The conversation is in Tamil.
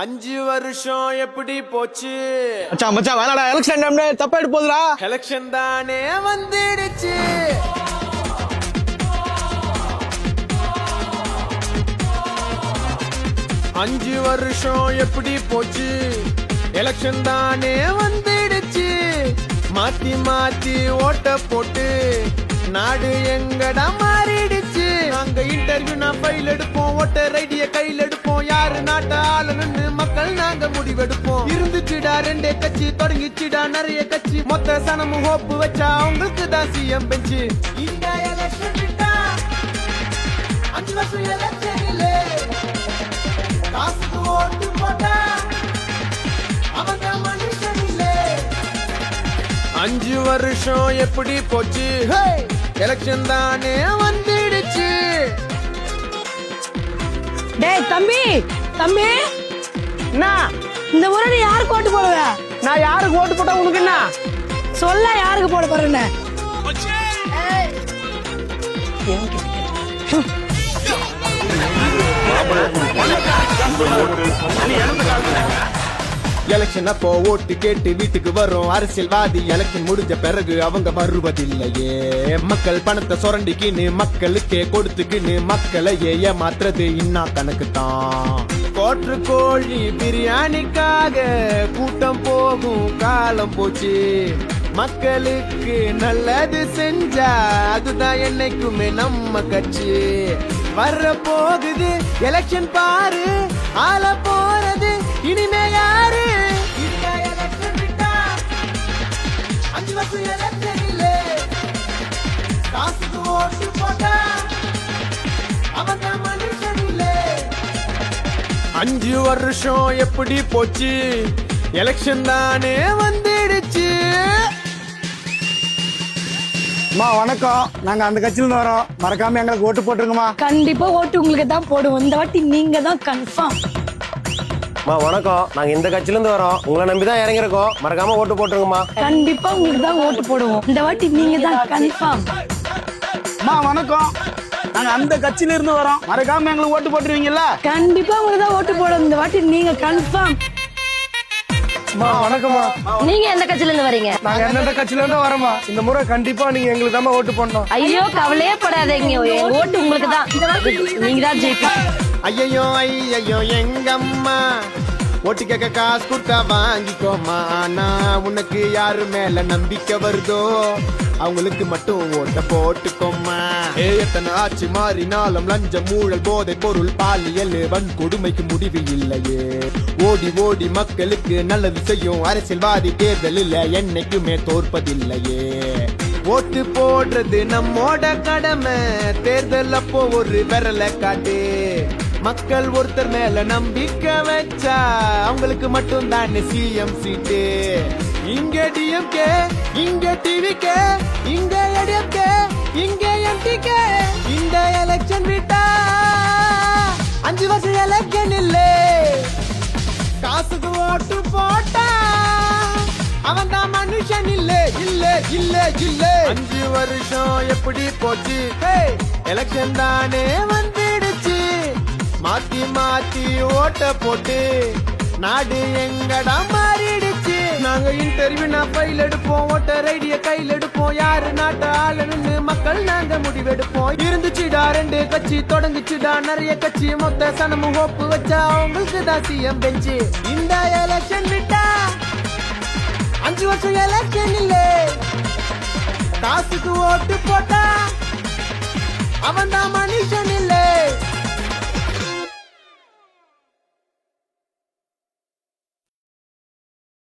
5 வருஷம் எப்படி போச்சு மச்சான் மச்சான் வேணாடா எலெக்ஷன் டைம்ல தப்பாயிட்டு போகுதுடா. எலெக்ஷன் தானே வந்துடுச்சு. அஞ்சு வருஷம் எப்படி போச்சு, எலெக்ஷன் தானே வந்துடுச்சு. மாத்தி மாத்தி ஓட்ட போட்டு நாடு எங்கடா மாறிடுச்சு. நாங்க இன்டர்வியூ நான் ஃபைல் எடுப்போம், ஓட்டர் ஐடிய கையில் எடுப்போம். யாரு நாட்ட ஆளுன்னு மக்கள் நாங்க முடிவெடுப்போம். இருந்துச்சுடா ரெண்டே கட்சி, தொடங்கிச்சுடா நிறைய கட்சி. மொத்த சனமும் ஹோப்பு வச்சா அவங்களுக்கு தான் சிஎம் பெஞ்சு. இந்த எலெக்ஷன் விட்டா 5 வருஷம் எலெக்ஷன் இல்ல, காசுக்கு ஓட்டு போட்டா அவன் தான் மனுஷன் இல்ல. 5 வருஷம் எப்படி போச்சு, எலெக்ஷன் தானே வந்துடுச்சு. டேய் தம்பி தம்பி, என்ன இந்த முறை நீ யாருக்கு ஓட்டு போடுவ? நான் யாருக்கு ஓட்டு போட்டா உனக்கு என்ன? சொல்ல யாருக்கு போட போறேன்னு. எலெக்ஷன் அப்போ ஓட்டு கேட்டு வீட்டுக்கு வரும் அரசியல்வாதி. எலெக்ஷன் முடிஞ்ச பிறகு அவங்க வருவதில்லையே. மக்கள் பணத்தை சுரண்டிக்கின்னு மக்களுக்கே கொடுத்துக்கின்னு மக்களையே ஏமாத்துறது இன்னா கணக்கு தான். கோற்று கோழி பிரியாணிக்காக கூட்டம் போகும் காலம் போச்சு. மக்களுக்கு நல்லது செஞ்சா அதுதான் என்னைக்குமே நம்ம கட்சி. வர்ற போகுது எலெக்ஷன் பாரு, ஆள போறது இனிமே யாரு? இந்த எலெக்ஷன் விட்டா 5 வருஷம் எலெக்ஷன் இல்ல, காசுக்கு ஓட்டு போட்டா அவன் தான் மனுஷன் இல்ல. 5 வருஷம் எப்படி போச்சு, எலெக்ஷன் தானே வந்துடுச்சு. அம்மா வணக்கம், நாங்க அந்த கட்சியில இருந்து வரோம். மறக்காம எங்களுக்கு ஓட்டு போட்டுருங்கம்மா. கண்டிப்பா ஓட்டு உங்களுக்கு தான் போடுவோம். இந்த வாட்டி நீங்க தான் கன்ஃபார்ம். வணக்கம், நாங்க இந்த கட்சியில இருந்து வரோம். உங்களை நம்பிதான் இறங்கிருக்கோம். மறக்காம ஓட்டு போட்டுருங்கம்மா. கண்டிப்பா உங்களுக்கு தான் ஓட்டு போடுவோம். இந்த வாட்டி நீங்க தான் கன்ஃபார்ம். அம்மா வணக்கம், நாங்க அந்த கட்சியில இருந்து வரோம். மறக்காம எங்களுக்கு ஓட்டு போட்டுருவீங்கல்ல? கண்டிப்பா உங்களுக்கு தான் ஓட்டு போடுவோம். இந்த வாட்டி நீங்க கன்ஃபார்ம். வணக்கம்மா, நீங்க எந்த கட்சியில இருந்து வரீங்க? நாங்க எந்தெந்த கட்சியில இருந்து வரோமா. இந்த முறை கண்டிப்பா நீங்க எங்களுக்கு தான் ஓட்டு போடணும். ஐயோ கவலையே படாதீங்க, எங்க ஓட்டு உங்களுக்கு தான். இந்த வாட்டி நீங்க தான் ஜெயிப்பீங்க. ஐயோ ஐயோ எங்கம்மா, ஓட்டு கேட்க காசு கொடுத்தா வாங்கிக்கோமா. ஆனா உனக்கு யாரு மேல நம்பிக்கை வருதோ அவங்களுக்கு மட்டும் ஓட்ட போட்டுக்கோமா. எத்தனை ஆட்சி மாறினாலும் லஞ்சம், ஊழல், போதை பொருள், பாலியல், வன்கொடுமைக்கு முடிவு இல்லையே. ஓடி ஓடி மக்களுக்கு நல்லது செய்யும் அரசியல்வாதி தேர்தலில் என்னைக்குமே தோற்பதில்லையே. ஓட்டு போடுறது நம்மோட கடமை. தேர்தல் அப்போ ஒரு விரலை காட்டு. மக்கள் ஒருத்தர் மேல நம்பிக்கை வச்சா அவங்களுக்கு மட்டும் தானே சிஎம் சீட்டு. இங்க டிஎம்கே, இங்க டிவிகே, இங்க ஏடிஎம்கே, இங்க எம்டிகே. இந்த எலெக்ஷன் விட்டா 5 வருஷம் எலெக்ஷன் இல்ல, காசுக்கு ஓட்டு போட்டா அவன் தான் மனுஷன் இல்ல இல்ல இல்ல இல்ல. 5 வருஷம் எப்படி போச்சு, எலெக்ஷன் தானே வந்துடுச்சு. மாத்தி மாத்தி ஓட்ட போட்டு நாடு எங்கடா மாறிடுச்சு. நாங்க இன்டர்வியூ நான் ஃபைல் எடுப்போம், ஓட்டர் ஐடிய கையில் எடுப்போம். யாரு நாட்ட ஆளுன்னு மக்கள் நாங்க முடிவெடுப்போம். இருந்துச்சுடா ரெண்டே கட்சி, தொடங்குச்சுடா நிறைய கட்சி. மொத்த சனமும் ஹோப்பு வச்சா அவங்களுக்கு தான் சிஎம் பெஞ்சு. இந்த எலெக்ஷன் விட்டா 5 வருஷம் எலெக்ஷன் இல்ல, காசுக்கு ஓட்டு போட்டா